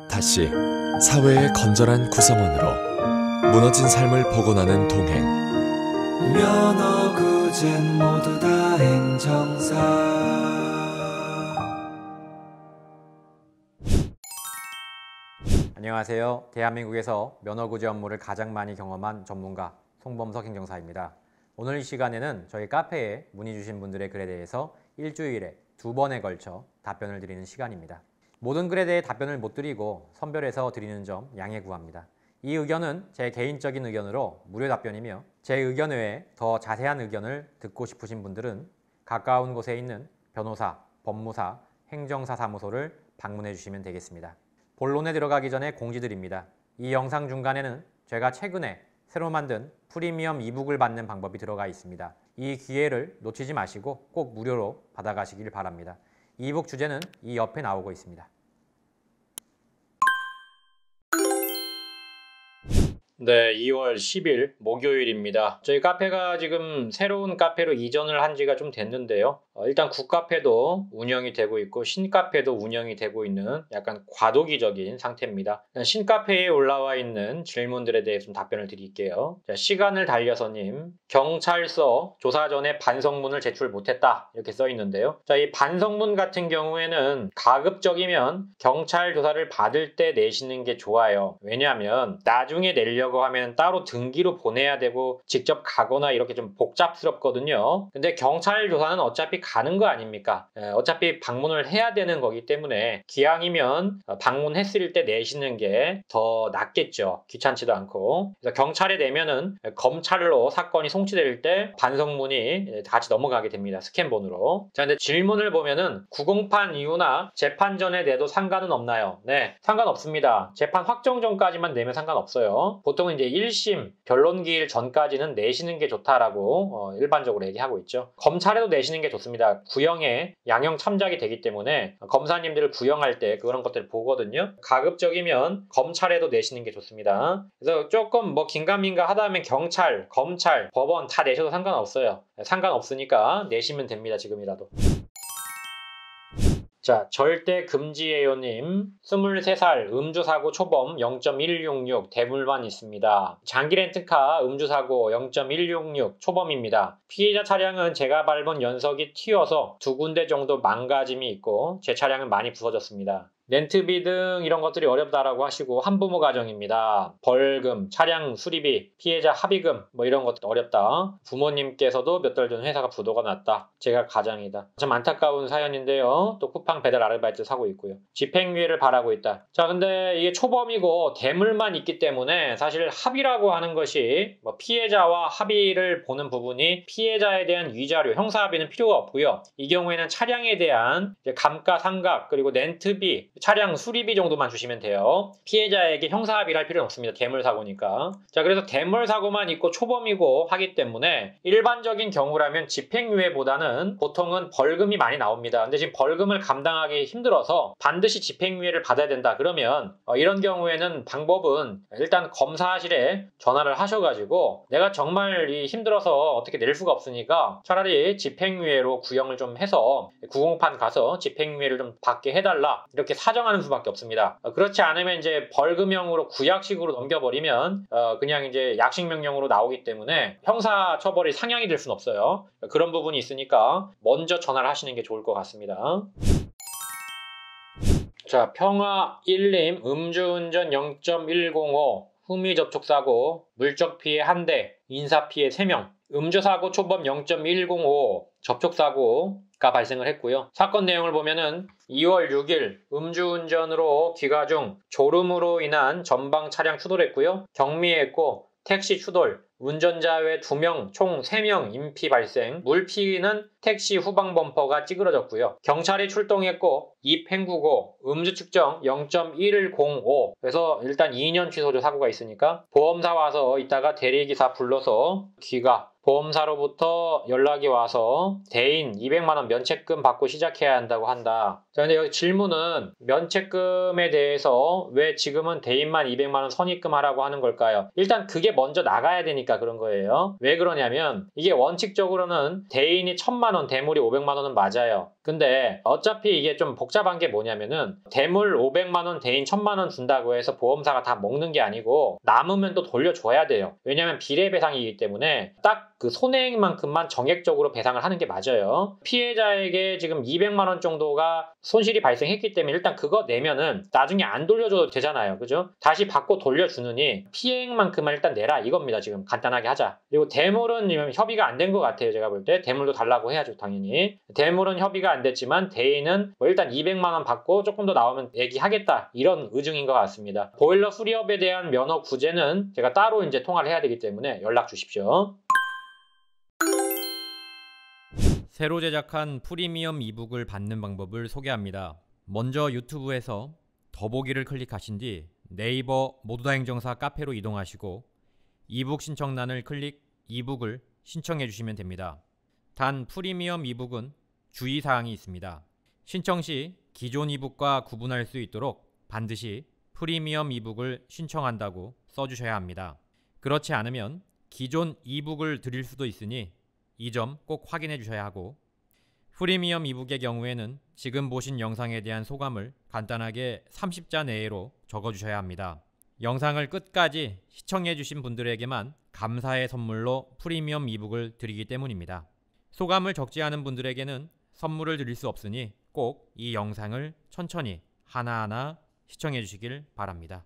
다시 사회의 건전한 구성원으로 무너진 삶을 복원하는 동행. 면허구젠 모두 다 행정사. 안녕하세요. 대한민국에서 면허구제 업무를 가장 많이 경험한 전문가 송범석 행정사입니다. 오늘 이 시간에는 저희 카페에 문의 주신 분들의 글에 대해서 일주일에 2번에 걸쳐 답변을 드리는 시간입니다. 모든 글에 대해 답변을 못 드리고 선별해서 드리는 점 양해 구합니다. 이 의견은 제 개인적인 의견으로 무료 답변이며 제 의견 외에 더 자세한 의견을 듣고 싶으신 분들은 가까운 곳에 있는 변호사, 법무사, 행정사 사무소를 방문해 주시면 되겠습니다. 본론에 들어가기 전에 공지드립니다. 이 영상 중간에는 제가 최근에 새로 만든 프리미엄 이북을 받는 방법이 들어가 있습니다. 이 기회를 놓치지 마시고 꼭 무료로 받아가시길 바랍니다. 이북 주제는 이 옆에 나오고 있습니다. 네, 2월 10일 목요일입니다. 저희 카페가 지금 새로운 카페로 이전을 한 지가 좀 됐는데요. 일단 국카페도 운영이 되고 있고 신카페도 운영이 되고 있는 약간 과도기적인 상태입니다. 신카페에 올라와 있는 질문들에 대해 좀 답변을 드릴게요. 자, 시간을 달려서님, 경찰서 조사 전에 반성문을 제출 못했다 이렇게 써 있는데요. 자, 이 반성문 같은 경우에는 가급적이면 경찰 조사를 받을 때 내시는 게 좋아요. 왜냐하면 나중에 내려고 하면 따로 등기로 보내야 되고 직접 가거나 이렇게 좀 복잡스럽거든요. 근데 경찰 조사는 어차피 가는 거 아닙니까? 어차피 방문을 해야 되는 거기 때문에 기왕이면 방문했을 때 내시는 게 더 낫겠죠. 귀찮지도 않고. 그래서 경찰에 내면은 검찰로 사건이 송치될 때 반성문이 같이 넘어가게 됩니다. 스캔본으로. 자, 근데 질문을 보면은 구공판 이후나 재판 전에 내도 상관은 없나요? 네, 상관없습니다. 재판 확정 전까지만 내면 상관없어요. 보통은 이제 1심 변론기일 전까지는 내시는 게 좋다라고 일반적으로 얘기하고 있죠. 검찰에도 내시는 게 좋습니다. 구형에 양형 참작이 되기 때문에 검사님들을 구형할 때 그런 것들을 보거든요. 가급적이면 검찰에도 내시는 게 좋습니다. 그래서 조금 뭐 긴가민가 하다 하면 경찰, 검찰, 법원 다 내셔도 상관없어요. 상관없으니까 내시면 됩니다. 지금이라도. 자, 절대 금지예요님, 23살 음주사고 초범 0.166 대물만 있습니다. 장기 렌트카 음주사고 0.166 초범입니다. 피해자 차량은 제가 밟은 연석이 튀어서 2군데 정도 망가짐이 있고 제 차량은 많이 부서졌습니다. 렌트비 등 이런 것들이 어렵다라고 하시고 한부모 가정입니다. 벌금, 차량 수리비, 피해자 합의금 뭐 이런 것도 어렵다. 부모님께서도 몇 달 전 회사가 부도가 났다. 제가 가장이다. 참 안타까운 사연인데요. 또 쿠팡 배달 아르바이트 사고 있고요. 집행유예를 바라고 있다. 자, 근데 이게 초범이고 대물만 있기 때문에 사실 합의라고 하는 것이 뭐 피해자와 합의를 보는 부분이 피해자에 대한 위자료, 형사합의는 필요가 없고요. 이 경우에는 차량에 대한 이제 감가상각 그리고 렌트비, 차량 수리비 정도만 주시면 돼요. 피해자에게 형사합의를 할 필요는 없습니다. 대물사고니까. 자, 그래서 대물사고만 있고 초범이고 하기 때문에 일반적인 경우라면 집행유예보다는 보통은 벌금이 많이 나옵니다. 근데 지금 벌금을 감당하기 힘들어서 반드시 집행유예를 받아야 된다. 그러면 이런 경우에는 방법은 일단 검사실에 전화를 하셔가지고 내가 정말 힘들어서 어떻게 낼 수가 없으니까 차라리 집행유예로 구형을 좀 해서 구공판 가서 집행유예를 좀 받게 해달라. 이렇게 사정하는 수밖에 없습니다. 그렇지 않으면 이제 벌금형으로 구약식으로 넘겨버리면 그냥 이제 약식명령으로 나오기 때문에 형사처벌이 상향이 될 수는 없어요. 그런 부분이 있으니까 먼저 전화를 하시는 게 좋을 것 같습니다. 자, 평화 1님 음주운전 0.105 흠의접촉사고 물적피해 1대 인사피해 3명 음주사고 초범 0.105 접촉사고가 발생을 했고요. 사건 내용을 보면은 2월 6일 음주운전으로 귀가 중 졸음으로 인한 전방 차량 추돌했고요. 경미했고 택시 추돌, 운전자 외 2명, 총 3명 인피 발생, 물피는 택시 후방 범퍼가 찌그러졌고요. 경찰이 출동했고 입행구고 음주 측정 0.105 그래서 일단 2년 취소죠. 사고가 있으니까 보험사 와서 이따가 대리기사 불러서 귀가 보험사로부터 연락이 와서 대인 200만원 면책금 받고 시작해야 한다고 한다. 자, 근데 여기 질문은 면책금에 대해서 왜 지금은 대인만 200만원 선입금 하라고 하는 걸까요? 일단 그게 먼저 나가야 되니까 그런 거예요. 왜 그러냐면 이게 원칙적으로는 대인이 1000만원, 대물이 500만원은 맞아요. 근데 어차피 이게 좀 복잡한 게 뭐냐면은 대물 500만원, 대인 1000만원 준다고 해서 보험사가 다 먹는 게 아니고 남으면 또 돌려줘야 돼요. 왜냐면 비례배상이기 때문에 딱 그 손해액만큼만 정액적으로 배상을 하는 게 맞아요. 피해자에게 지금 200만원 정도가 손실이 발생했기 때문에 일단 그거 내면은 나중에 안 돌려줘도 되잖아요. 그죠? 다시 받고 돌려주느니 피해액만큼만 일단 내라 이겁니다. 지금 간단하게 하자. 그리고 대물은 협의가 안 된 것 같아요. 제가 볼 때 대물도 달라고 해야죠. 당연히. 대물은 협의가 안 됐지만 대인은 뭐 일단 200만원 받고 조금 더 나오면 얘기하겠다 이런 의중인 것 같습니다. 보일러 수리업에 대한 면허 구제는 제가 따로 이제 통화를 해야 되기 때문에 연락 주십시오. 새로 제작한 프리미엄 이북을 받는 방법을 소개합니다. 먼저 유튜브에서 더보기를 클릭하신 뒤 네이버 모두다 행정사 카페로 이동하시고 이북 신청란을 클릭 이북을 신청해 주시면 됩니다. 단 프리미엄 이북은 주의사항이 있습니다. 신청 시 기존 이북과 구분할 수 있도록 반드시 프리미엄 이북을 신청한다고 써주셔야 합니다. 그렇지 않으면 기존 이북을 드릴 수도 있으니 이 점 꼭 확인해 주셔야 하고, 프리미엄 이북의 경우에는 지금 보신 영상에 대한 소감을 간단하게 30자 내로 적어주셔야 합니다. 영상을 끝까지 시청해 주신 분들에게만 감사의 선물로 프리미엄 이북을 드리기 때문입니다. 소감을 적지 않은 분들에게는 선물을 드릴 수 없으니 꼭 이 영상을 천천히 하나하나 시청해 주시길 바랍니다.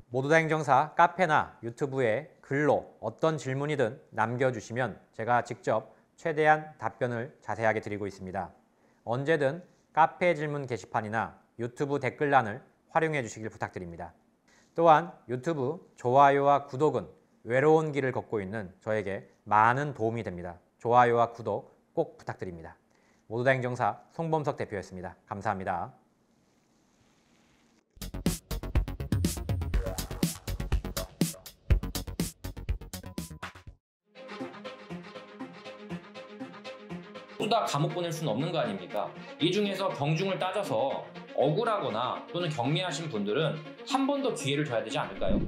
모두다 행정사 카페나 유튜브에 글로 어떤 질문이든 남겨주시면 제가 직접 최대한 답변을 자세하게 드리고 있습니다. 언제든 카페 질문 게시판이나 유튜브 댓글란을 활용해 주시길 부탁드립니다. 또한 유튜브 좋아요와 구독은 외로운 길을 걷고 있는 저에게 많은 도움이 됩니다. 좋아요와 구독 꼭 부탁드립니다. 모두다 행정사 송범석 대표였습니다. 감사합니다. 모두 다 감옥 보낼 수는 없는 거 아닙니까? 이 중에서 경중을 따져서 억울하거나 또는 경미하신 분들은 한 번 더 기회를 줘야 되지 않을까요?